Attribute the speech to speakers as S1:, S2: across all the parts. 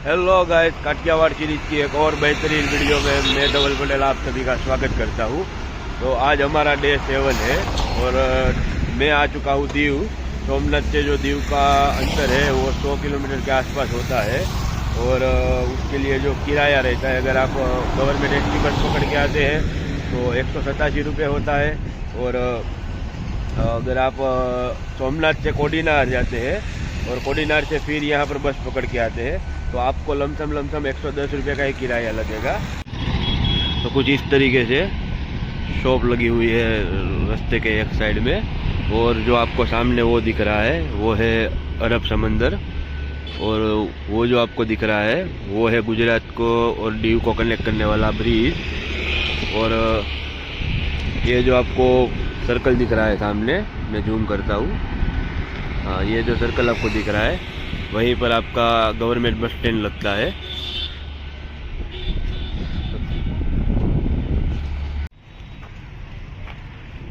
S1: Hello guys, Kathiawar series की एक और बेहतरीन वीडियो में मैं धवल पटेल आप सभी का स्वागत करता हूँ। तो आज हमारा डे 7 है और मैं आ चुका हूँ दीव। सोमनाथ से जो दीव का अंतर है वो 100 किलोमीटर के आसपास होता है और उसके लिए जो किराया रहता है, अगर आप गवर्नमेंट एसटी बस पकड़ के आते हैं तो 187 रुपये होता है। और अगर आप सोमनाथ से कोडीनार जाते हैं और कोडीनार से फिर यहाँ पर बस पकड़ के आते हैं तो आपको लमसम 110 रुपये का ही किराया लगेगा। तो कुछ इस तरीके से शॉप लगी हुई है रास्ते के एक साइड में, और जो आपको सामने वो दिख रहा है वो है अरब समंदर, और वो जो आपको दिख रहा है वो है गुजरात को और दीव को कनेक्ट करने वाला ब्रिज। और ये जो आपको सर्कल दिख रहा है सामने, मैं जूम करता हूँ, हाँ ये जो सर्कल आपको दिख रहा है वहीं पर आपका गवर्नमेंट बस स्टैंड लगता है।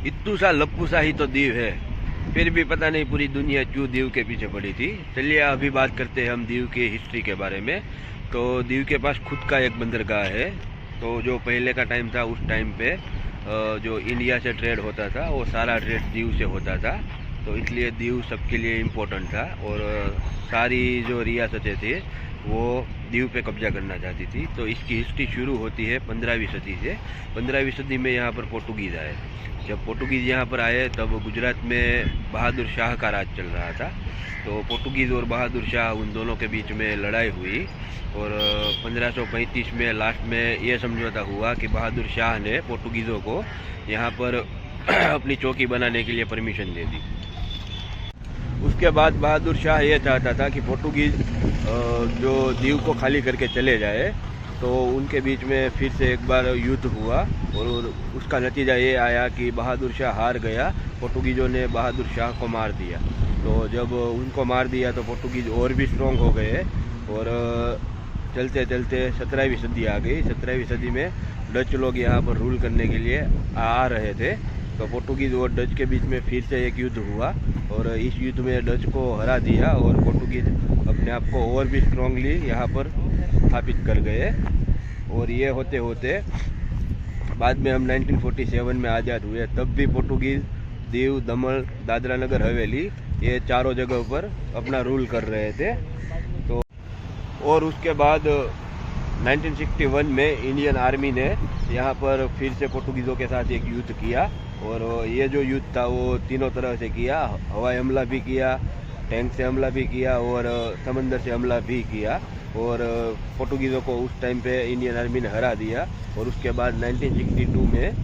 S1: इत्तू सा लप्पू सा ही तो दीव है, फिर भी पता नहीं पूरी दुनिया क्यों दीव के पीछे पड़ी थी। चलिए अभी बात करते हैं हम दीव की हिस्ट्री के बारे में। तो दीव के पास खुद का एक बंदरगाह है। तो जो पहले का टाइम था उस टाइम पे जो इंडिया से ट्रेड होता था वो सारा ट्रेड दीव से होता था, तो इसलिए दीव सबके लिए इम्पोर्टेंट था। और सारी जो रियासतें थी वो दीव पे कब्जा करना चाहती थी। तो इसकी हिस्ट्री शुरू होती है 15वीं सदी से। 15वीं सदी में यहाँ पर पोर्टुगीज़ आए। जब पोर्टुगीज़ यहाँ पर आए तब गुजरात में बहादुर शाह का राज चल रहा था। तो पोर्टुगीज़ और बहादुर शाह उन दोनों के बीच में लड़ाई हुई और 1535 में लास्ट में ये समझौता हुआ कि बहादुर शाह ने पोर्टुगीज़ों को यहाँ पर अपनी चौकी बनाने के लिए परमिशन दे दी। उसके बाद बहादुर शाह ये चाहता था कि पोर्टुगीज़ जो दीव को खाली करके चले जाए, तो उनके बीच में फिर से एक बार युद्ध हुआ और उसका नतीजा ये आया कि बहादुर शाह हार गया। पोर्टुगीज़ों ने बहादुर शाह को मार दिया। तो जब उनको मार दिया तो पोर्टुगीज़ और भी स्ट्रॉन्ग हो गए और चलते चलते 17वीं सदी आ गई। 17वीं सदी में डच लोग यहाँ पर रूल करने के लिए आ रहे थे। तो पोर्टुगीज़ और डच के बीच में फिर से एक युद्ध हुआ और इस युद्ध में डच को हरा दिया और पोर्टुगीज़ अपने आप को और भी स्ट्रांगली यहाँ पर स्थापित कर गए। और ये होते होते बाद में हम 1947 में आज़ाद हुए, तब भी पोर्टुगीज़ दीव, दमन, दादरा नगर हवेली ये चारों जगह पर अपना रूल कर रहे थे। तो और उसके बाद 1961 में इंडियन आर्मी ने यहाँ पर फिर से पोर्टुगीज़ों के साथ एक युद्ध किया और ये जो युद्ध था वो तीनों तरह से किया। हवाई हमला भी किया, टैंक से हमला भी किया और समंदर से हमला भी किया। और पोर्टुगीज़ों को उस टाइम पे इंडियन आर्मी ने हरा दिया। और उसके बाद 1962 में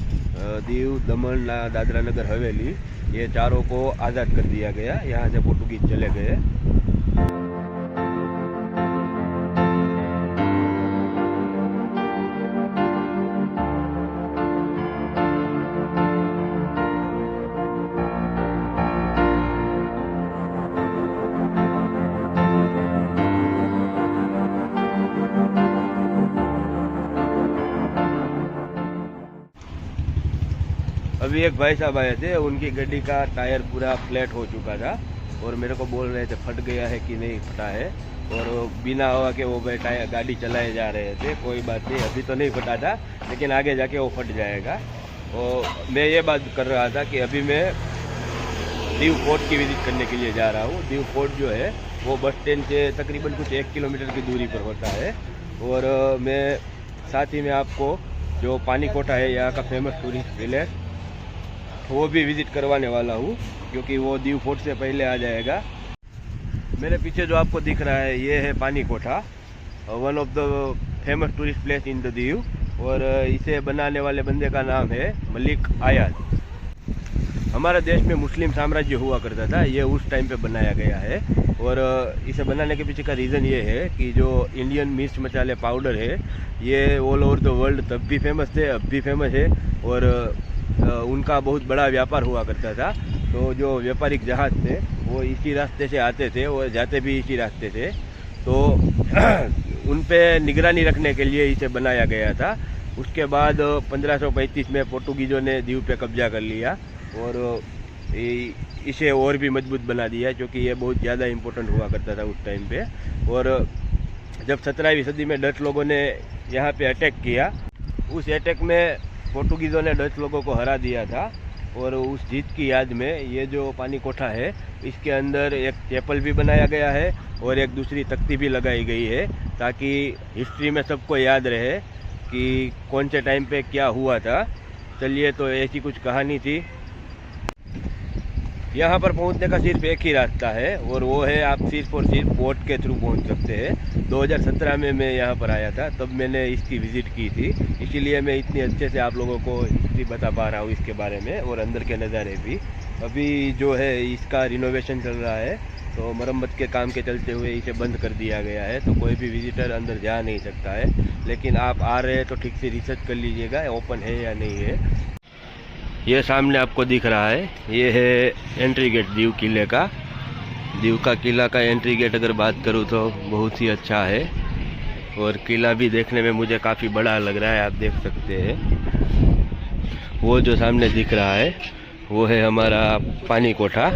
S1: दीव, दमन, दादरा नगर हवेली ये चारों को आज़ाद कर दिया गया। यहाँ से पोर्टुगीज़ चले गए। अभी एक भाई साहब आए थे, उनकी गाड़ी का टायर पूरा फ्लैट हो चुका था और मेरे को बोल रहे थे फट गया है कि नहीं फटा है, और बिना हवा के वो टायर गाड़ी चलाए जा रहे थे। कोई बात नहीं, अभी तो नहीं फटा था लेकिन आगे जाके वो फट जाएगा। और मैं ये बात कर रहा था कि अभी मैं दीव फोर्ट की विजिट करने के लिए जा रहा हूँ। दीव फोर्ट जो है वो बस स्टैंड से तकरीबन कुछ 1 किलोमीटर की दूरी पर होता है। और मैं साथ ही में आपको जो पानी कोटा है यहाँ का फेमस टूरिस्ट विलेज वो भी विज़िट करवाने वाला हूँ, क्योंकि वो दीव फोर्ट से पहले आ जाएगा। मेरे पीछे जो आपको दिख रहा है ये है पानी कोठा, one of the famous tourist place in the Diu. और इसे बनाने वाले बंदे का नाम है मलिक आयाज। हमारे देश में मुस्लिम साम्राज्य हुआ करता था, ये उस टाइम पे बनाया गया है। और इसे बनाने के पीछे का रीज़न ये है कि जो इंडियन मिर्च मसाले पाउडर है ये ऑल ओवर द वर्ल्ड तब भी फेमस थे, अब भी फेमस है। और उनका बहुत बड़ा व्यापार हुआ करता था। तो जो व्यापारिक जहाज़ थे वो इसी रास्ते से आते थे और जाते भी इसी रास्ते से। तो उन पे निगरानी रखने के लिए इसे बनाया गया था। उसके बाद 1535 में पोर्टुगीज़ों ने दीव पे कब्जा कर लिया और इसे और भी मजबूत बना दिया, क्योंकि ये बहुत ज़्यादा इम्पोर्टेंट हुआ करता था उस टाइम पे। और जब 17वीं सदी में डच लोगों ने यहाँ पे अटैक किया, उस अटैक में पोर्तुगीज़ों ने डच लोगों को हरा दिया था। और उस जीत की याद में ये जो पानी कोठा है, इसके अंदर एक चैपल भी बनाया गया है और एक दूसरी तख्ती भी लगाई गई है, ताकि हिस्ट्री में सबको याद रहे कि कौन से टाइम पे क्या हुआ था। चलिए, तो ऐसी कुछ कहानी थी। यहाँ पर पहुँचने का सिर्फ एक ही रास्ता है, और वो है आप सिर्फ और सिर्फ बोट के थ्रू पहुँच सकते हैं। 2017 में मैं यहाँ पर आया था, तब मैंने इसकी विज़िट की थी, इसीलिए मैं इतनी अच्छे से आप लोगों को हिस्ट्री बता पा रहा हूँ इसके बारे में, और अंदर के नज़ारे भी। अभी जो है इसका रिनोवेशन चल रहा है, तो मरम्मत के काम के चलते हुए इसे बंद कर दिया गया है, तो कोई भी विजिटर अंदर जा नहीं सकता है। लेकिन आप आ रहे हैं तो ठीक से रिसर्च कर लीजिएगा ओपन है या नहीं है। ये सामने आपको दिख रहा है, ये है एंट्री गेट दीव किले का। दीव का किला का एंट्री गेट अगर बात करूँ तो बहुत ही अच्छा है, और किला भी देखने में मुझे काफ़ी बड़ा लग रहा है, आप देख सकते हैं। वो जो सामने दिख रहा है वो है हमारा पानी कोठा।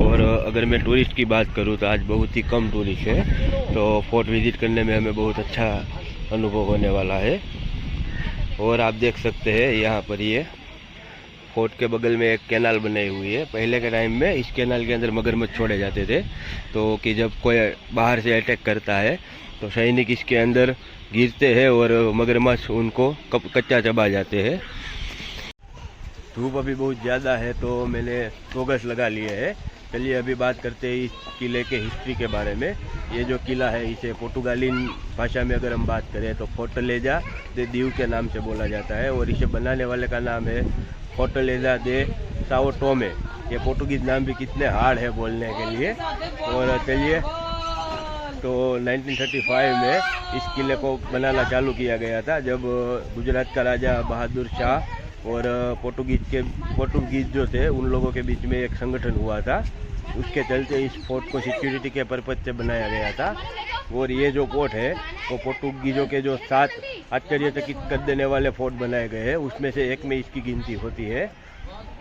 S1: और अगर मैं टूरिस्ट की बात करूँ तो आज बहुत ही कम टूरिस्ट है, तो फोर्ट विज़िट करने में हमें बहुत अच्छा अनुभव होने वाला है। और आप देख सकते हैं यहाँ पर ये फोर्ट के बगल में एक कैनाल बनाई हुई है। पहले के टाइम में इस कैनाल के अंदर मगरमच्छ छोड़े जाते थे, तो कि जब कोई बाहर से अटैक करता है तो सैनिक इसके अंदर गिरते हैं और मगरमच्छ उनको कच्चा चबा जाते हैं। धूप अभी बहुत ज़्यादा है तो मैंने फोकस लगा लिए है। चलिए अभी बात करते हैं इस किले के हिस्ट्री के बारे में। ये जो किला है इसे पोर्तुगालीन भाषा में अगर हम बात करें तो फोर्टलेजा दे दीव के नाम से बोला जाता है, और इसे बनाने वाले का नाम है फोर्टलेजा दे साओ टोमे। ये पोर्तुगीज़ नाम भी कितने हार्ड है बोलने के लिए। और चलिए, तो 1935 में इस किले को बनाना चालू किया गया था, जब गुजरात का राजा बहादुर शाह और पोर्तुगीज़ जो थे उन लोगों के बीच में एक संगठन हुआ था। उसके चलते इस फोर्ट को सिक्योरिटी के पर्पज से बनाया गया था। और ये जो फोर्ट है वो पोर्तुगीज़ों के जो 7 आश्चर्यचकित कर देने वाले फोर्ट बनाए गए हैं, उसमें से एक में इसकी गिनती होती है।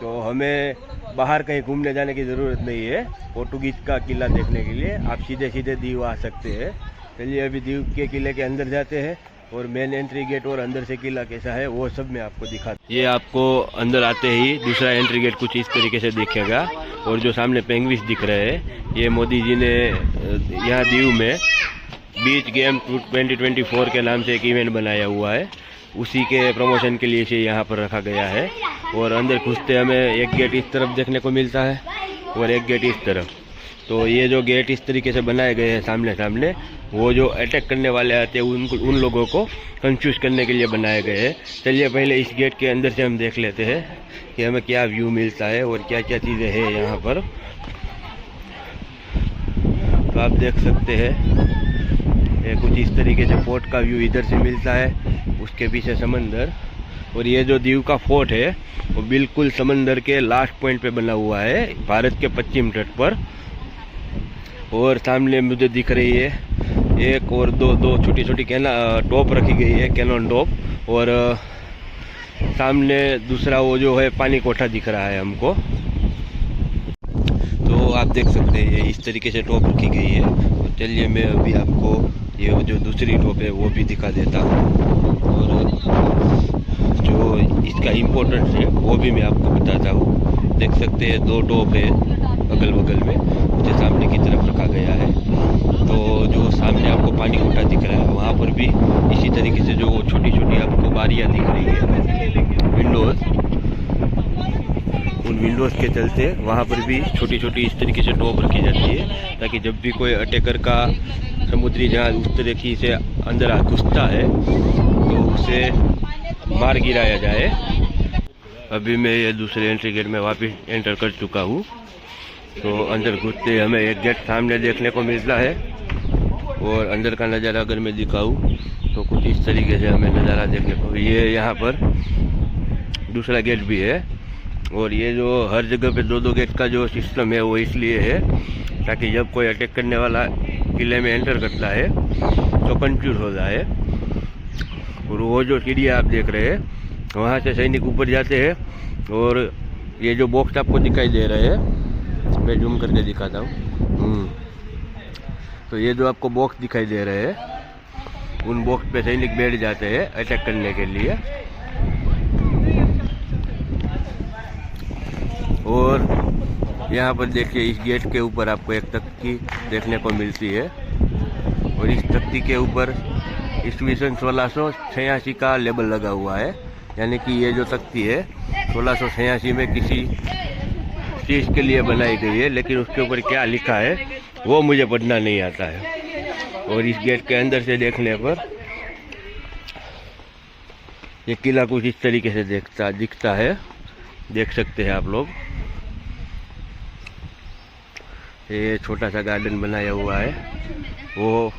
S1: तो हमें बाहर कहीं घूमने जाने की ज़रूरत नहीं है पोर्तुगीज़ का किला देखने के लिए, आप सीधे सीधे दीव आ सकते हैं। चलिए अभी दीव के किले के अंदर जाते हैं, और मेन एंट्री गेट और अंदर से किला कैसा है वो सब मैं आपको दिखाता हूँ। ये आपको अंदर आते ही दूसरा एंट्री गेट कुछ इस तरीके से दिखेगा। और जो सामने पेंगुइन्स दिख रहे हैं, ये मोदी जी ने यहाँ दीव में बीच गेम 2024 के नाम से एक इवेंट बनाया हुआ है, उसी के प्रमोशन के लिए इसे यहाँ पर रखा गया है। और अंदर घुसते हमें एक गेट इस तरफ देखने को मिलता है और एक गेट इस तरफ। तो ये जो गेट इस तरीके से बनाए गए हैं सामने सामने, वो जो अटैक करने वाले आते हैं उन लोगों को कंफ्यूज करने के लिए बनाए गए हैं। चलिए पहले इस गेट के अंदर से हम देख लेते हैं कि हमें क्या व्यू मिलता है और क्या क्या चीज़ें हैं यहाँ पर। तो आप देख सकते हैं ये कुछ इस तरीके से फोर्ट का व्यू इधर से मिलता है, उसके पीछे समंदर। और ये जो दीव का फोर्ट है वो बिल्कुल समंदर के लास्ट पॉइंट पे बना हुआ है, भारत के पश्चिम तट पर। और सामने मुझे दिख रही है एक और दो छोटी छोटी टॉप रखी गई है, कैनन टॉप। और सामने दूसरा वो जो है पानी कोठा दिख रहा है हमको। तो आप देख सकते हैं ये इस तरीके से टॉप रखी गई है। तो चलिए मैं अभी आपको ये जो दूसरी टॉप है वो भी दिखा देता हूँ, और जो इसका इम्पोर्टेंस है वो भी मैं आपको बताता हूँ। देख सकते हैं 2 टॉप है अगल बगल में, उसे सामने की तरफ रखा गया है। तो जो सामने आपको पानी कोठा दिख रहा है वहाँ पर भी इसी तरीके से जो छोटी छोटी आपको बारियाँ दिख रही है, विंडोज़, उन विंडोज़ के चलते वहाँ पर भी छोटी छोटी इस तरीके से टॉप रखी जाती है, ताकि जब भी कोई अटैकर का समुद्री जहाज उस तरीके से अंदर घुसता है तो उसे मार गिराया जाए। अभी मैं ये दूसरे एंट्री गेट में वापस एंटर कर चुका हूँ। तो अंदर घुसते हमें एक गेट सामने देखने को मिलता है, और अंदर का नज़ारा अगर मैं दिखाऊँ तो कुछ इस तरीके से हमें नज़ारा देखने को, ये यहाँ पर दूसरा गेट भी है। और ये जो हर जगह पे 2-2 गेट का जो सिस्टम है वो इसलिए है ताकि जब कोई अटैक करने वाला किले में एंटर करता है तो कंफ्यूज हो जाए। और वो जो सीढ़ियाँ आप देख रहे हैं वहाँ से सैनिक ऊपर जाते हैं, और ये जो बॉक्स आपको दिखाई दे रहे हैं मैं जूम करके दिखाता हूँ, तो ये जो आपको बॉक्स दिखाई दे रहे हैं, उन बॉक्स पे सैनिक बैठ जाते हैं अटैक करने के लिए। और यहाँ पर देखिए इस गेट के ऊपर आपको एक तख्ती देखने को मिलती है और इस तख्ती के ऊपर ईस्वी सन 1686 का लेबल लगा हुआ है, यानी कि ये जो तख्ती है 1686 में किसी चीज़ के लिए बनाई गई है, लेकिन उसके ऊपर क्या लिखा है वो मुझे पढ़ना नहीं आता है। और इस गेट के अंदर से देखने पर ये किला कुछ इस तरीके से दिखता है, देख सकते हैं आप लोग। ये छोटा सा गार्डन बनाया हुआ है, वो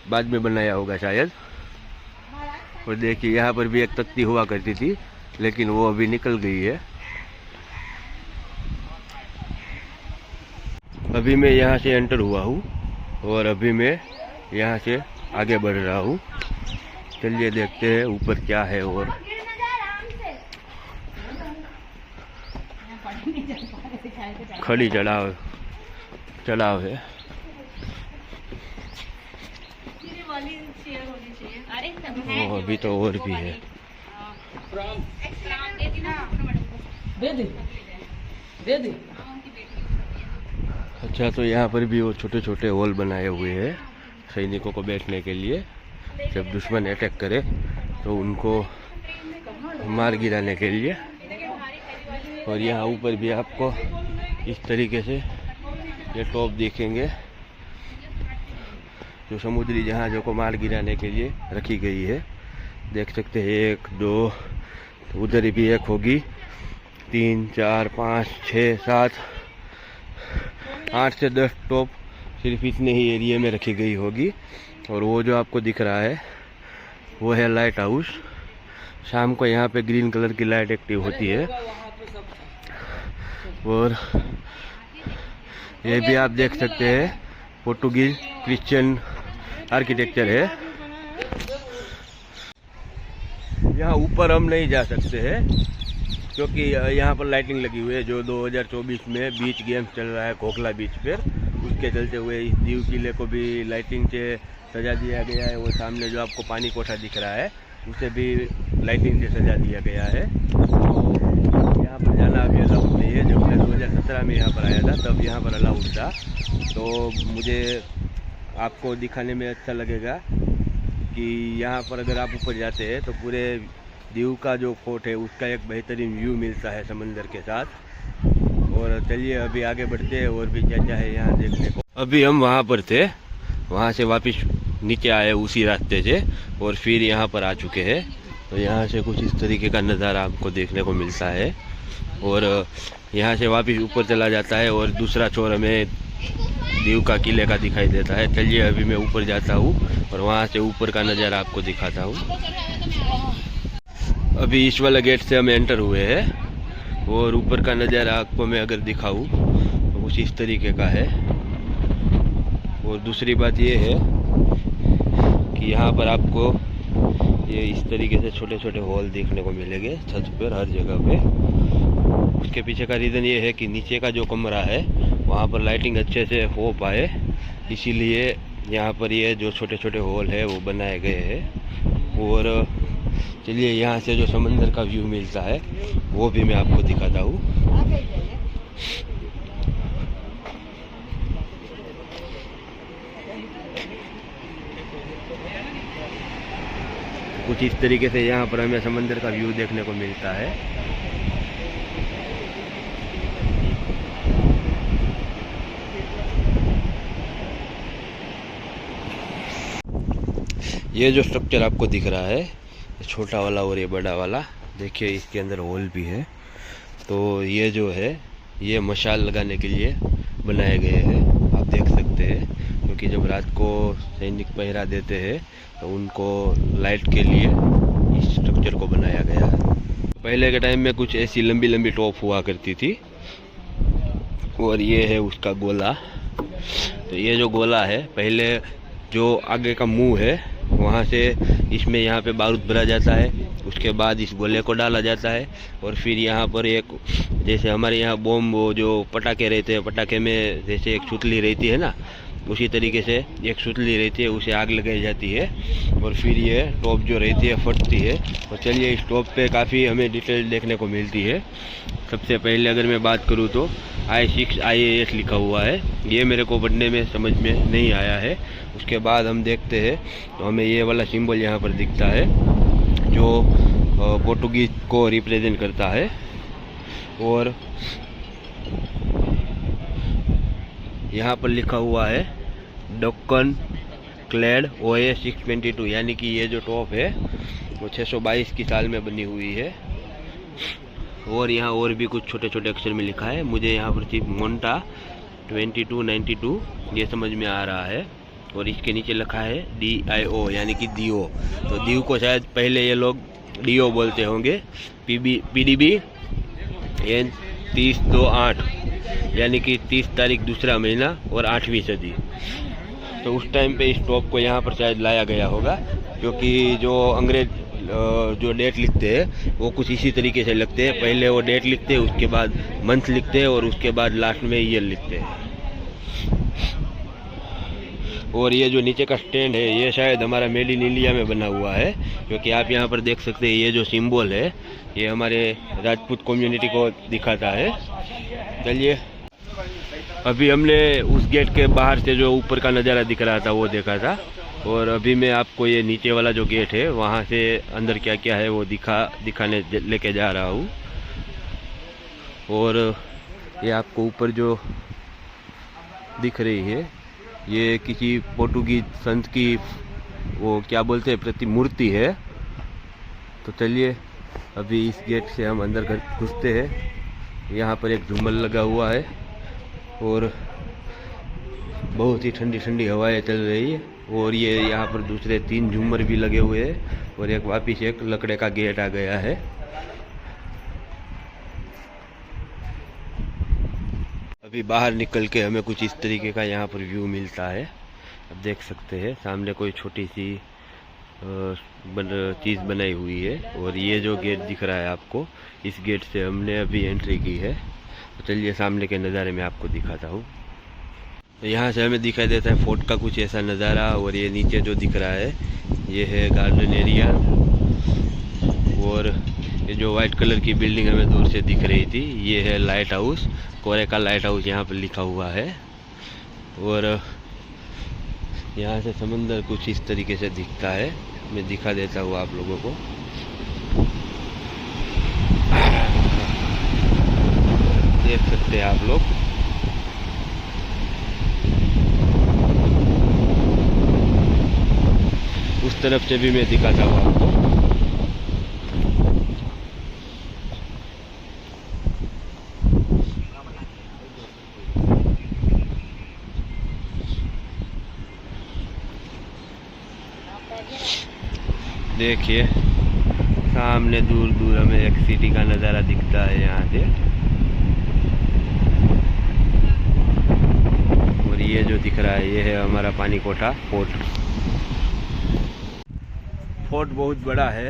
S1: बाद में बनाया होगा शायद। और देखिए यहाँ पर भी एक तख्ती हुआ करती थी, लेकिन वो अभी निकल गई है। अभी मैं यहाँ से एंटर हुआ हूँ और अभी मैं यहाँ से आगे बढ़ रहा हूँ। चलिए देखते हैं ऊपर क्या है। और खड़ी चढ़ाव है। अभी तो और भी है। अच्छा, तो यहाँ पर भी वो छोटे छोटे हॉल बनाए हुए हैं सैनिकों को बैठने के लिए। जब दुश्मन अटैक करे तो उनको मार गिराने के लिए। और यहाँ ऊपर भी आपको इस तरीके से ये टॉप देखेंगे जो समुद्री जहाज़ों को मार गिराने के लिए रखी गई है। देख सकते हैं 1 2, उधर भी एक होगी, 3 4 5 6 7 8 से 10 टॉप सिर्फ इतने ही एरिया में रखी गई होगी। और वो जो आपको दिख रहा है वो है लाइट हाउस। शाम को यहाँ पे ग्रीन कलर की लाइट एक्टिव होती है। और ये भी आप देख सकते हैं पोर्टुगीज क्रिश्चियन आर्किटेक्चर है। यहाँ ऊपर हम नहीं जा सकते हैं क्योंकि यहाँ पर लाइटिंग लगी हुई है, जो 2024 में बीच गेम्स चल रहा है खोखला बीच पर, उसके चलते हुए इस दीव किले को भी लाइटिंग से सजा दिया गया है। वो सामने जो आपको पानी कोठा दिख रहा है उसे भी लाइटिंग से सजा दिया गया है। यहाँ पर जाना अभी अलाउड नहीं है। जब मैं 2017 में यहाँ पर आया था तब यहाँ पर अलाउड था। तो मुझे आपको दिखाने में अच्छा लगेगा कि यहाँ पर अगर आप ऊपर जाते हैं तो पूरे दीव का जो फोर्ट है उसका एक बेहतरीन व्यू मिलता है समंदर के साथ। और चलिए अभी आगे बढ़ते हैं और भी क्या क्या है यहाँ देखने को। अभी हम वहाँ पर थे, वहाँ से वापस नीचे आए उसी रास्ते से और फिर यहाँ पर आ चुके हैं। तो यहाँ से कुछ इस तरीके का नज़ारा आपको देखने को मिलता है। और यहाँ से वापस ऊपर चला जाता है और दूसरा छोर हमें दीव का किले का दिखाई देता है। चलिए अभी मैं ऊपर जाता हूँ और वहाँ से ऊपर का नज़ारा आपको दिखाता हूँ। अभी इस वाला गेट से हम एंटर हुए हैं और ऊपर का नज़ारा आपको मैं अगर दिखाऊँ तो कुछ इस तरीके का है। और दूसरी बात ये है कि यहाँ पर आपको ये इस तरीके से छोटे छोटे हॉल देखने को मिलेंगे छत पर हर जगह पे। उसके पीछे का रीज़न ये है कि नीचे का जो कमरा है वहाँ पर लाइटिंग अच्छे से हो पाए, इसीलिए यहाँ पर ये जो छोटे छोटे हॉल है वो बनाए गए हैं। और चलिए यहाँ से जो समंदर का व्यू मिलता है वो भी मैं आपको दिखाता हूँ। कुछ इस तरीके से यहाँ पर हमें समंदर का व्यू देखने को मिलता है। ये जो स्ट्रक्चर आपको दिख रहा है छोटा वाला और ये बड़ा वाला, देखिए इसके अंदर होल भी है। तो ये जो है ये मशाल लगाने के लिए बनाए गए हैं, आप देख सकते हैं। क्योंकि जब रात को सैनिक पहरा देते हैं तो उनको लाइट के लिए इस स्ट्रक्चर को बनाया गया है। पहले के टाइम में कुछ ऐसी लंबी लंबी टॉप हुआ करती थी और ये है उसका गोला। तो ये जो गोला है, पहले जो आगे का मुंह है वहाँ से इसमें यहाँ पे बारूद भरा जाता है, उसके बाद इस गोले को डाला जाता है और फिर यहाँ पर एक, जैसे हमारे यहाँ बॉम्ब वो जो पटाखे रहते हैं, पटाखे में जैसे एक छुतली रहती है ना, उसी तरीके से एक सुतली रहती है, उसे आग लगाई जाती है और फिर ये टॉप जो रहती है फटती है। और चलिए इस टॉप पे काफ़ी हमें डिटेल देखने को मिलती है। सबसे पहले अगर मैं बात करूँ तो I6 IAS लिखा हुआ है, ये मेरे को पढ़ने में समझ में नहीं आया है। उसके बाद हम देखते हैं तो हमें ये वाला सिंबल यहाँ पर दिखता है जो पोर्टुगीज को रिप्रेजेंट करता है। और यहाँ पर लिखा हुआ है डक्कन क्लैड OA 622, यानी कि ये जो टॉप है वो 622 की साल में बनी हुई है। और यहाँ और भी कुछ छोटे छोटे अक्षर में लिखा है। मुझे यहाँ पर सिर्फ मोंटा 2292 ये समझ में आ रहा है। और इसके नीचे लिखा है DIO यानी कि दियो। तो दियो को शायद पहले ये लोग DO बोलते होंगे। PDB एन 30/2/8 यानी कि 30 तारीख दूसरा महीना और 8वीं सदी। तो उस टाइम पे इस टॉप को यहाँ पर शायद लाया गया होगा, क्योंकि जो अंग्रेज जो डेट लिखते हैं वो कुछ इसी तरीके से लिखते हैं। पहले वो डेट लिखते हैं, उसके बाद मंथ लिखते हैं और उसके बाद लास्ट में ईयर लिखते हैं। और ये जो नीचे का स्टैंड है ये शायद हमारा मेड इन इंडिया में बना हुआ है, क्योंकि आप यहाँ पर देख सकते हैं ये जो सिंबल है ये हमारे राजपूत कम्युनिटी को दिखाता है। चलिए अभी हमने उस गेट के बाहर से जो ऊपर का नज़ारा दिख रहा था वो देखा था, और अभी मैं आपको ये नीचे वाला जो गेट है वहाँ से अंदर क्या क्या है वो दिखाने लेके जा रहा हूँ। और ये आपको ऊपर जो दिख रही है ये किसी पोर्टुगीज संत की वो क्या बोलते हैं प्रतिमूर्ति है। तो चलिए अभी इस गेट से हम अंदर घुसते हैं। यहाँ पर एक झूमर लगा हुआ है और बहुत ही ठंडी ठंडी हवाएं चल रही है। और ये यहाँ पर दूसरे 3 झूमर भी लगे हुए हैं और एक वापिस एक लकड़े का गेट आ गया है। अभी बाहर निकल के हमें कुछ इस तरीके का यहाँ पर व्यू मिलता है। अब देख सकते हैं सामने कोई छोटी सी चीज़ बनाई हुई है। और ये जो गेट दिख रहा है आपको, इस गेट से हमने अभी एंट्री की है। तो चलिए सामने के नज़ारे में आपको दिखाता हूँ। तो यहाँ से हमें दिखाई देता है फोर्ट का कुछ ऐसा नज़ारा। और ये नीचे जो दिख रहा है ये है गार्डन एरिया। और ये जो वाइट कलर की बिल्डिंग हमें दूर से दिख रही थी ये है लाइट हाउस, कोरे का लाइट हाउस यहाँ पर लिखा हुआ है। और यहाँ से समंदर कुछ इस तरीके से दिखता है, मैं दिखा देता हूँ आप लोगों को। देख सकते हैं आप लोग। उस तरफ से भी मैं दिखाता हूँ आपको। देखिए सामने दूर दूर हमें एक सिटी का नज़ारा दिखता है यहाँ से। और ये जो दिख रहा है ये है हमारा पानी कोठा फोर्ट बहुत बड़ा है।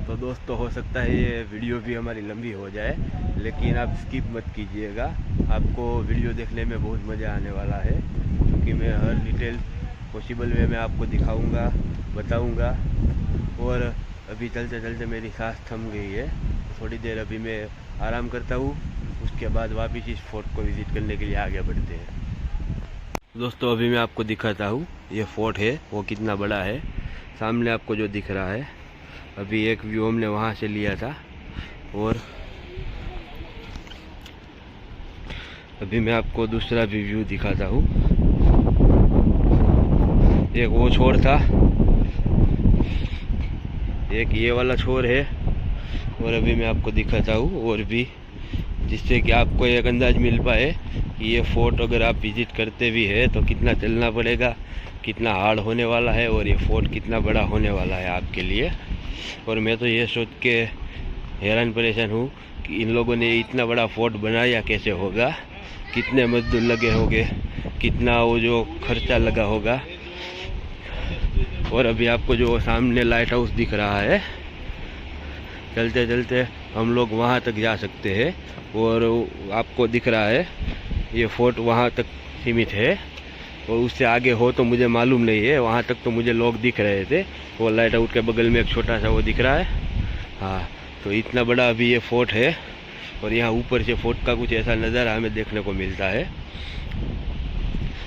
S1: तो दोस्तों हो सकता है ये वीडियो भी हमारी लंबी हो जाए, लेकिन आप स्किप मत कीजिएगा। आपको वीडियो देखने में बहुत मज़ा आने वाला है, क्योंकि मैं हर डिटेल पॉसिबल वे में आपको दिखाऊंगा, बताऊंगा। और अभी चलते चलते मेरी सांस थम गई है, थोड़ी देर अभी मैं आराम करता हूँ, उसके बाद वापस इस फोर्ट को विज़िट करने के लिए आगे बढ़ते हैं। दोस्तों अभी मैं आपको दिखाता हूँ ये फोर्ट है वो कितना बड़ा है। सामने आपको जो दिख रहा है, अभी एक व्यू हमने वहाँ से लिया था। और अभी मैं आपको दूसरा भी व्यू दिखाता हूँ। एक वो छोर था, एक ये वाला छोर है, और अभी मैं आपको दिखाता हूँ और भी, जिससे कि आपको एक अंदाज मिल पाए कि ये फोर्ट अगर आप विज़िट करते भी है तो कितना चलना पड़ेगा, कितना हार्ड होने वाला है और ये फोर्ट कितना बड़ा होने वाला है आपके लिए। और मैं तो ये सोच के हैरान परेशान हूँ कि इन लोगों ने इतना बड़ा फोर्ट बनाया कैसे होगा, कितने मजदूर लगे होंगे, कितना वो जो खर्चा लगा होगा। और अभी आपको जो सामने लाइट हाउस दिख रहा है, चलते चलते हम लोग वहाँ तक जा सकते हैं। और आपको दिख रहा है ये फोर्ट वहाँ तक सीमित है, और उससे आगे हो तो मुझे मालूम नहीं है। वहाँ तक तो मुझे लोग दिख रहे थे। वो लाइट आउट के बगल में एक छोटा सा वो दिख रहा है। हाँ, तो इतना बड़ा अभी ये फोर्ट है और यहाँ ऊपर से फोर्ट का कुछ ऐसा नज़ारा हमें देखने को मिलता है।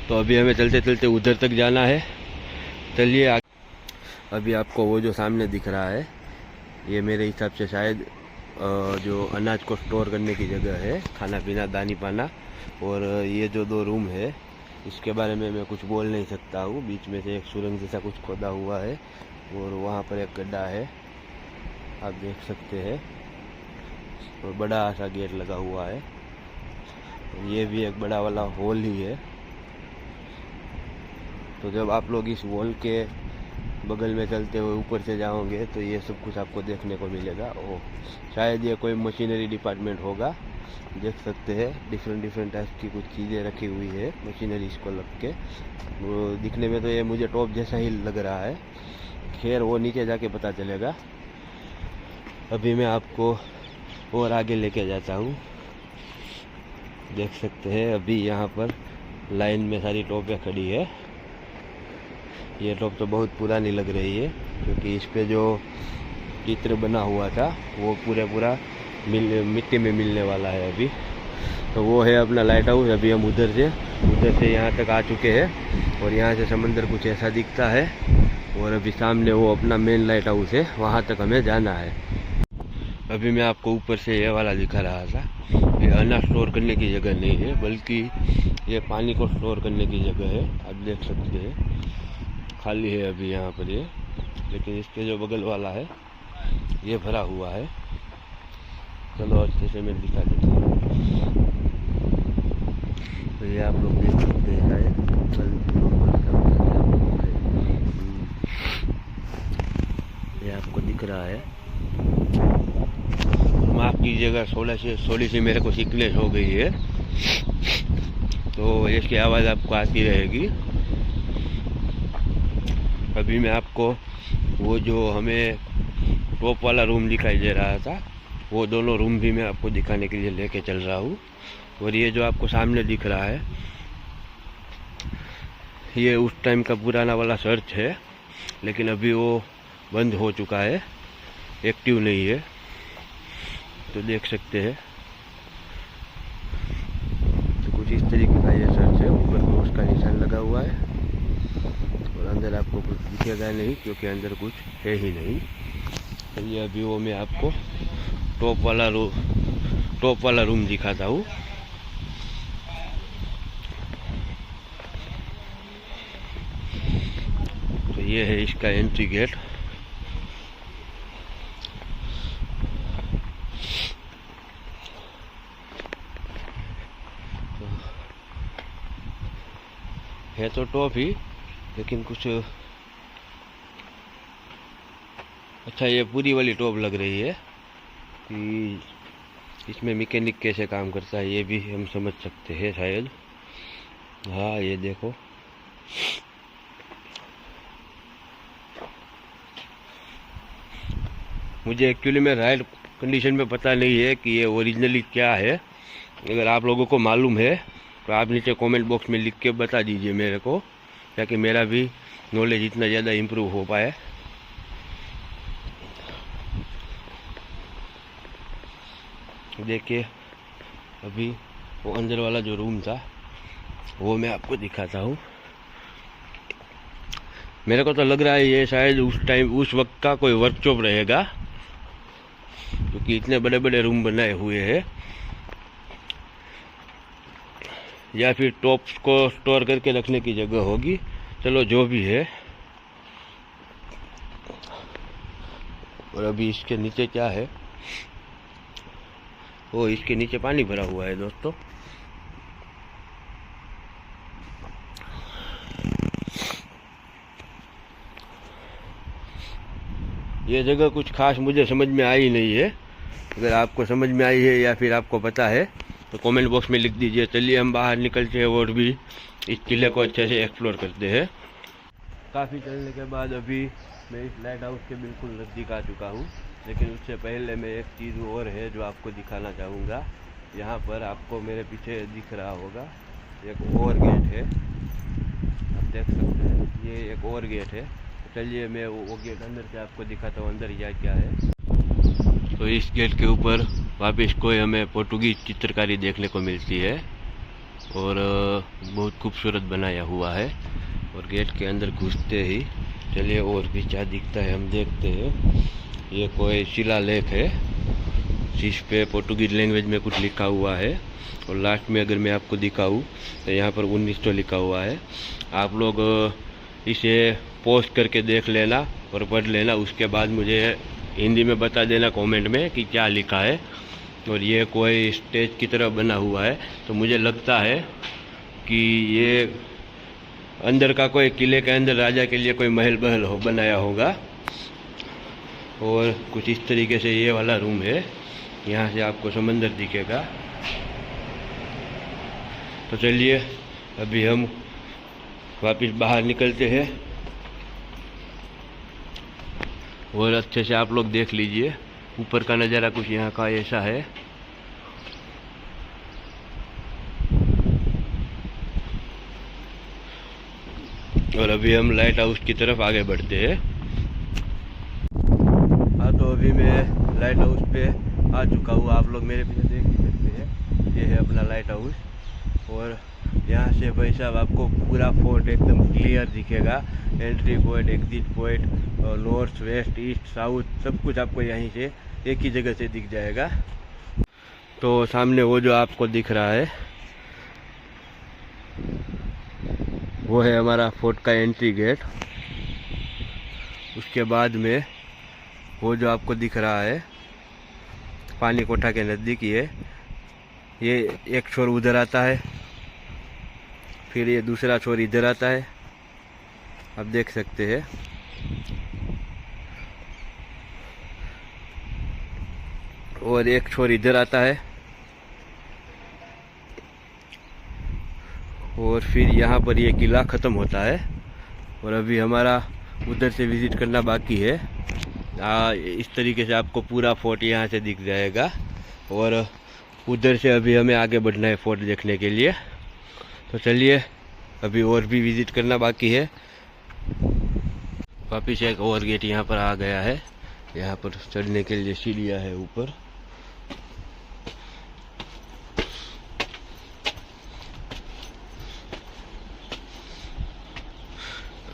S1: तो अभी हमें चलते चलते उधर तक जाना है। चलिए। अभी आपको वो जो सामने दिख रहा है, ये मेरे हिसाब से शायद जो अनाज को स्टोर करने की जगह है, खाना पीना दानी पाना। और ये जो 2 रूम है इसके बारे में मैं कुछ बोल नहीं सकता हूँ। बीच में से एक सुरंग जैसा कुछ खोदा हुआ है और वहाँ पर एक गड्ढा है, आप देख सकते हैं। और बड़ा सा गेट लगा हुआ है। ये भी एक बड़ा वाला हॉल ही है। तो जब आप लोग इस हॉल के बगल में चलते हुए ऊपर से जाओगे तो ये सब कुछ आपको देखने को मिलेगा। ओ शायद ये कोई मशीनरी डिपार्टमेंट होगा। देख सकते हैं डिफरेंट टाइप की कुछ चीज़ें रखी हुई है मशीनरी को लग के। वो दिखने में तो ये मुझे टॉप जैसा ही लग रहा है। खैर वो नीचे जाके पता चलेगा। अभी मैं आपको और आगे लेके जाता हूँ। देख सकते हैं अभी यहाँ पर लाइन में सारी टॉपें खड़ी है। ये टॉप तो बहुत पुरानी लग रही है क्योंकि इस पे जो चित्र बना हुआ था वो पूरा मिट्टी में मिलने वाला है अभी। तो वो है अपना लाइट हाउस। अभी हम उधर से यहाँ तक आ चुके हैं और यहाँ से समंदर कुछ ऐसा दिखता है। और अभी सामने वो अपना मेन लाइट हाउस है, वहाँ तक हमें जाना है। अभी मैं आपको ऊपर से ये वाला दिखा रहा था। ये अनाज स्टोर करने की जगह नहीं है बल्कि ये पानी को स्टोर करने की जगह है। आप देख सकते हैं खाली है अभी यहाँ पर ये, लेकिन इसके जो बगल वाला है ये भरा हुआ है। चलो अच्छे से मैं दिखा देता हूँ। तो ये आप लोग देख सकते हैं शायद ये आपको दिख रहा है। माफ़ कीजिएगा, थोड़ी सी मेरे को सिकनेस हो गई है तो इसकी आवाज़ आपको आती रहेगी। अभी मैं आपको वो जो हमें टॉप वाला रूम दिखाई दे रहा था वो दोनों रूम भी मैं आपको दिखाने के लिए लेके चल रहा हूँ। और ये जो आपको सामने दिख रहा है ये उस टाइम का पुराना वाला चर्च है, लेकिन अभी वो बंद हो चुका है, एक्टिव नहीं है। तो देख सकते हैं तो कुछ इस तरीके का ये चर्च है। ऊपर क्रॉस का निशान लगा हुआ है और अंदर आपको कुछ दिखेगा नहीं क्योंकि अंदर कुछ है ही नहीं। तो ये अभी वो मैं आपको टॉप वाला रूम दिखाता हूँ। तो ये है इसका एंट्री गेट। है तो टॉप ही, लेकिन कुछ अच्छा ये पूरी वाली टॉप लग रही है कि इसमें मैकेनिक कैसे काम करता है ये भी हम समझ सकते हैं शायद। हाँ ये देखो, मुझे एक्चुअली में राइट कंडीशन में पता नहीं है कि ये ओरिजिनली क्या है। अगर आप लोगों को मालूम है तो आप नीचे कमेंट बॉक्स में लिख के बता दीजिए मेरे को, ताकि मेरा भी नॉलेज इतना ज़्यादा इम्प्रूव हो पाए। देखिए अभी वो अंदर वाला जो रूम था वो मैं आपको दिखाता हूँ। मेरे को तो लग रहा है ये शायद उस वक्त का कोई वर्कशॉप रहेगा क्योंकि इतने बड़े बड़े रूम बनाए हुए हैं, या फिर टॉप्स को स्टोर करके रखने की जगह होगी। चलो जो भी है। और अभी इसके नीचे क्या है, वो इसके नीचे पानी भरा हुआ है दोस्तों। ये जगह कुछ खास मुझे समझ में आई नहीं है। अगर आपको समझ में आई है या फिर आपको पता है तो कमेंट बॉक्स में लिख दीजिए। चलिए हम बाहर निकलते हैं और भी इस किले को अच्छे से एक्सप्लोर करते हैं। काफ़ी चलने के बाद अभी मैं इस लाइट हाउस के बिल्कुल नज़दीक आ चुका हूँ, लेकिन उससे पहले मैं एक चीज़ और है जो आपको दिखाना चाहूँगा। यहाँ पर आपको मेरे पीछे दिख रहा होगा एक और गेट है। देख सकते हैं ये एक और गेट है। चलिए मैं वो गेट अंदर से आपको दिखाता हूँ अंदर या क्या है। तो इस गेट के ऊपर वापस कोई हमें पोर्टुगीज चित्रकारी देखने को मिलती है और बहुत खूबसूरत बनाया हुआ है। और गेट के अंदर घुसते ही चलिए और भी क्या दिखता है हम देखते हैं। ये कोई शिलालेख है जिस पे पोर्टुगीज लैंग्वेज में कुछ लिखा हुआ है और लास्ट में अगर मैं आपको दिखाऊं तो यहाँ पर 1900 लिखा हुआ है। आप लोग इसे पोस्ट करके देख लेना और पढ़ लेना, उसके बाद मुझे हिंदी में बता देना कमेंट में कि क्या लिखा है। और ये कोई स्टेज की तरह बना हुआ है, तो मुझे लगता है कि ये अंदर का कोई किले के अंदर राजा के लिए कोई महल बहल हो बनाया होगा। और कुछ इस तरीके से ये वाला रूम है, यहाँ से आपको समंदर दिखेगा। तो चलिए अभी हम वापस बाहर निकलते हैं और अच्छे से आप लोग देख लीजिए ऊपर का नज़ारा कुछ यहाँ का ऐसा है। और अभी हम लाइट हाउस की तरफ आगे बढ़ते हैं। हाँ, तो अभी मैं लाइट हाउस पे आ चुका हूँ, आप लोग मेरे पीछे देख ही सकते हैं। ये है अपना लाइट हाउस और यहाँ से भाई साहब आपको पूरा फोर्ट एकदम क्लियर दिखेगा। Entry point, exit point, north, west, east, south सब कुछ आपको यहीं से एक ही जगह से दिख जाएगा। तो सामने वो जो आपको दिख रहा है वो है हमारा फोर्ट का एंट्री गेट। उसके बाद में वो जो आपको दिख रहा है पानी कोठा के नज़दीक ये एक छोर उधर आता है, फिर ये दूसरा छोर इधर आता है, आप देख सकते हैं। और एक छोर इधर आता है और फिर यहाँ पर ये किला ख़त्म होता है। और अभी हमारा उधर से विज़िट करना बाकी है। इस तरीके से आपको पूरा फोर्ट यहाँ से दिख जाएगा और उधर से अभी हमें आगे बढ़ना है फोर्ट देखने के लिए। तो चलिए अभी और भी विज़िट करना बाकी है। वापिस एक और गेट यहाँ पर आ गया है, यहाँ पर चढ़ने के लिए सीढ़ियाँ है ऊपर।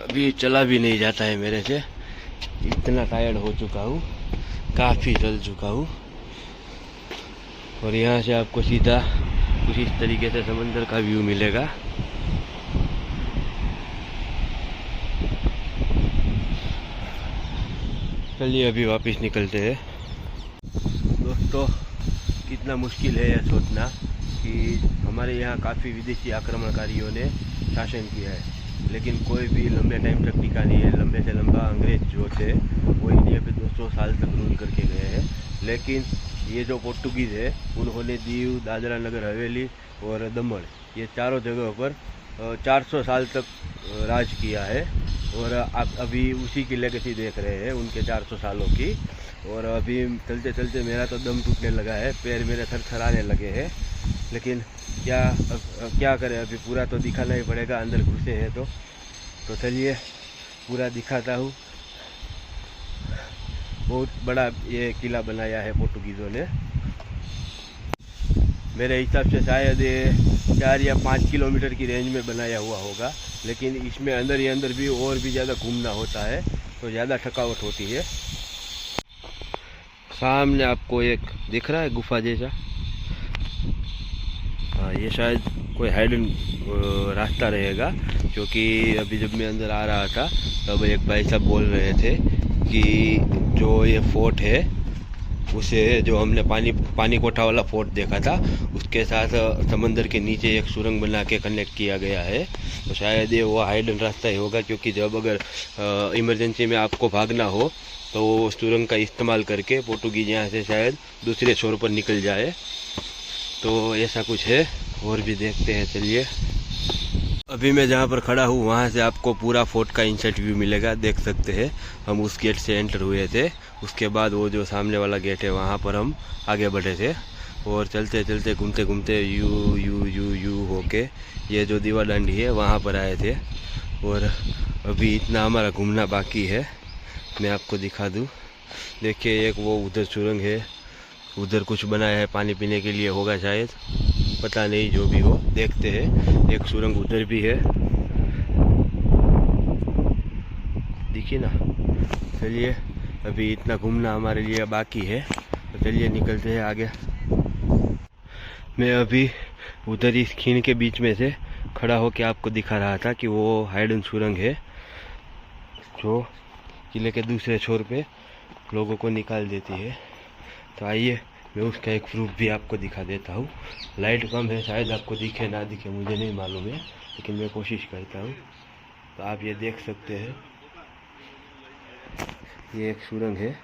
S1: अभी चला भी नहीं जाता है मेरे से, इतना टायर्ड हो चुका हूँ, काफ़ी चल चुका हूँ। और यहाँ से आपको सीधा कुछ इस तरीके से समंदर का व्यू मिलेगा। चलिए अभी वापस निकलते हैं। दोस्तों कितना मुश्किल है यह सोचना कि हमारे यहाँ काफ़ी विदेशी आक्रमणकारियों ने शासन किया है, लेकिन कोई भी लंबे टाइम तक टिका नहीं है। लंबे से लंबा अंग्रेज जो थे वो इंडिया पे 200 साल तक रूल करके गए हैं। लेकिन ये जो पोर्टुगीज़ है उन्होंने दीव, दादरा नगर हवेली और दमन ये चारों जगहों पर 400 साल तक राज किया है। और आप अभी उसी की लेगेसी देख रहे हैं उनके 400 सालों की। और अभी चलते चलते मेरा तो दम टूटने लगा है, पैर मेरे थरथराने लगे हैं। लेकिन क्या करें, अभी पूरा तो दिखाना ही पड़ेगा, अंदर घुसे हैं तो चलिए पूरा दिखाता हूँ। बहुत बड़ा ये किला बनाया है पोर्टुगीज़ों ने। मेरे हिसाब से शायद ये 4 या 5 किलोमीटर की रेंज में बनाया हुआ होगा, लेकिन इसमें अंदर ही अंदर भी और भी ज़्यादा घूमना होता है तो ज़्यादा थकावट होती है। सामने आपको एक दिख रहा है गुफा जैसा, हाँ ये शायद कोई हाइडन रास्ता रहेगा। क्योंकि अभी जब मैं अंदर आ रहा था तब एक भाई साहब बोल रहे थे कि जो ये फोर्ट है उसे, जो हमने पानी कोठा वाला फोर्ट देखा था, उसके साथ समंदर के नीचे एक सुरंग बना के कनेक्ट किया गया है। तो शायद ये वो हाइडन रास्ता ही होगा, क्योंकि जब अगर इमरजेंसी में आपको भागना हो तो सुरंग का इस्तेमाल करके पोर्टुगीज यहाँ से शायद दूसरे छोर पर निकल जाए। तो ऐसा कुछ है, और भी देखते हैं। चलिए अभी मैं जहाँ पर खड़ा हूँ वहाँ से आपको पूरा फोर्ट का इनसाइड व्यू मिलेगा, देख सकते हैं। हम उस गेट से एंटर हुए थे, उसके बाद वो जो सामने वाला गेट है वहाँ पर हम आगे बढ़े थे। और चलते चलते घूमते घूमते यू होके ये जो दीवा दांडी है वहाँ पर आए थे। और अभी इतना हमारा घूमना बाकी है, मैं आपको दिखा दूं। देखिए एक वो उधर सुरंग है, उधर कुछ बनाया है पानी पीने के लिए होगा शायद, पता नहीं, जो भी हो देखते हैं। एक सुरंग उधर भी है, देखिए ना। चलिए अभी इतना घूमना हमारे लिए बाकी है, तो चलिए निकलते हैं आगे। मैं अभी उधर इस खीन के बीच में से खड़ा होकर आपको दिखा रहा था कि वो हाइडन सुरंग है जो किले के दूसरे छोर पे लोगों को निकाल देती है। तो आइए मैं उसका एक प्रूफ भी आपको दिखा देता हूँ। लाइट कम है, शायद आपको दिखे ना दिखे मुझे नहीं मालूम है, लेकिन मैं कोशिश करता हूँ। तो आप ये देख सकते हैं, ये एक सुरंग है।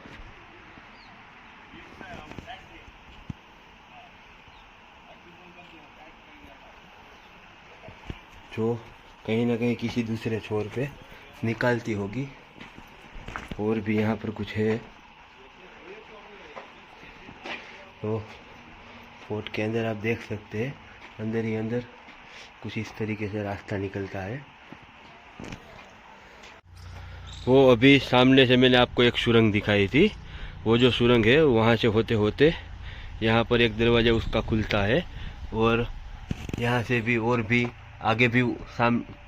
S1: जो कहीं ना कहीं किसी दूसरे छोर पे निकालती होगी। और भी यहाँ पर कुछ है। तो फोर्ट के अंदर आप देख सकते हैं, अंदर ही अंदर कुछ इस तरीके से रास्ता निकलता है। वो अभी सामने से मैंने आपको एक सुरंग दिखाई थी, वो जो सुरंग है वहाँ से होते होते यहाँ पर एक दरवाज़ा उसका खुलता है, और यहाँ से भी और भी आगे भी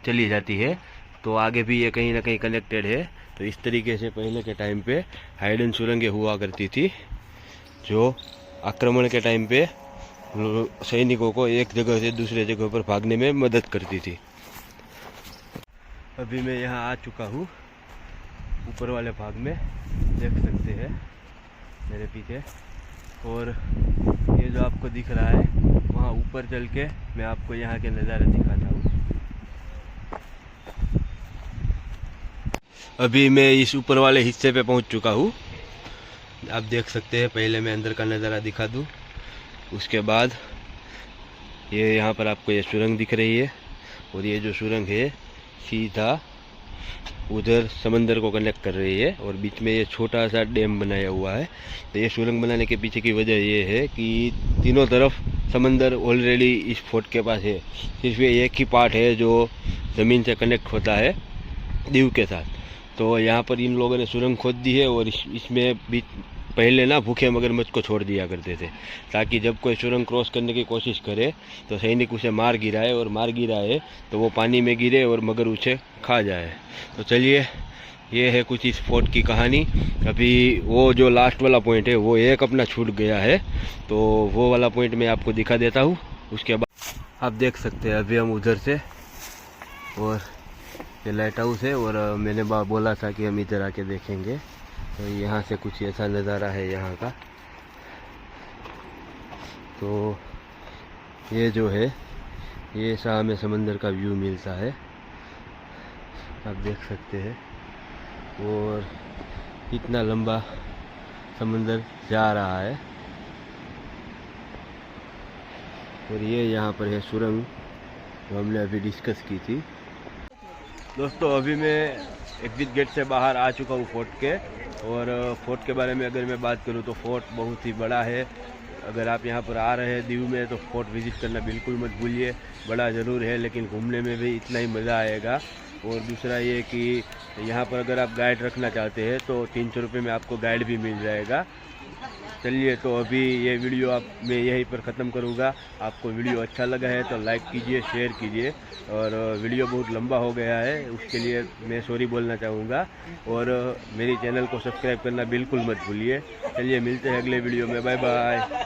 S1: चली जाती है। तो आगे भी ये कहीं ना कहीं कनेक्टेड है। तो इस तरीके से पहले के टाइम पे हाइडन सुरंगें हुआ करती थी, जो आक्रमण के टाइम पे सैनिकों को एक जगह से दूसरे जगह पर भागने में मदद करती थी। अभी मैं यहाँ आ चुका हूँ, ऊपर वाले भाग में देख सकते हैं मेरे पीछे। और ये जो आपको दिख रहा है, वहाँ ऊपर चल के मैं आपको यहाँ के नज़ारे दिखाता हूँ। अभी मैं इस ऊपर वाले हिस्से पे पहुँच चुका हूँ, आप देख सकते हैं। पहले मैं अंदर का नज़ारा दिखा दूँ, उसके बाद ये यहाँ पर आपको ये सुरंग दिख रही है, और ये जो सुरंग है सीधा उधर समंदर को कनेक्ट कर रही है, और बीच में ये छोटा सा डैम बनाया हुआ है। तो ये सुरंग बनाने के पीछे की वजह ये है कि तीनों तरफ समंदर ऑलरेडी इस फोर्ट के पास है, सिर्फ ये एक ही पार्ट है जो ज़मीन से कनेक्ट होता है दीव के साथ। तो यहाँ पर इन लोगों ने सुरंग खोद दी है, और इसमें भी पहले ना भूखे मगरमच्छ को छोड़ दिया करते थे, ताकि जब कोई सुरंग क्रॉस करने की कोशिश करे तो सैनिक उसे मार गिराए, और मार गिराए तो वो पानी में गिरे और मगर उसे खा जाए। तो चलिए ये है कुछ इस फोर्ट की कहानी। अभी वो जो लास्ट वाला पॉइंट है वो एक अपना छूट गया है, तो वो वाला पॉइंट मैं आपको दिखा देता हूँ। उसके बाद आप देख सकते हैं अभी हम उधर से, और ये लाइट हाउस है, और मैंने बोला था कि हम इधर आके देखेंगे। तो यहाँ से कुछ ऐसा नज़ारा है यहाँ का। तो ये जो है ये ऐसा हमें समंदर का व्यू मिलता है, आप देख सकते हैं। और इतना लंबा समंदर जा रहा है, और ये यहाँ पर है सुरंग जो हमने अभी डिस्कस की थी। दोस्तों अभी मैं एग्जिट गेट से बाहर आ चुका हूँ फोर्ट के, और फोर्ट के बारे में अगर मैं बात करूँ तो फोर्ट बहुत ही बड़ा है। अगर आप यहाँ पर आ रहे हैं दीव में तो फोर्ट विज़िट करना बिल्कुल मत भूलिए। बड़ा ज़रूर है, लेकिन घूमने में भी इतना ही मज़ा आएगा। और दूसरा ये कि यहाँ पर अगर आप गाइड रखना चाहते हैं तो 300 रुपये में आपको गाइड भी मिल जाएगा। चलिए तो अभी ये वीडियो मैं यहीं पर ख़त्म करूँगा। आपको वीडियो अच्छा लगा है तो लाइक कीजिए, शेयर कीजिए। और वीडियो बहुत लंबा हो गया है, उसके लिए मैं सॉरी बोलना चाहूँगा। और मेरी चैनल को सब्सक्राइब करना बिल्कुल मत भूलिए। चलिए मिलते हैं अगले वीडियो में, बाय बाय।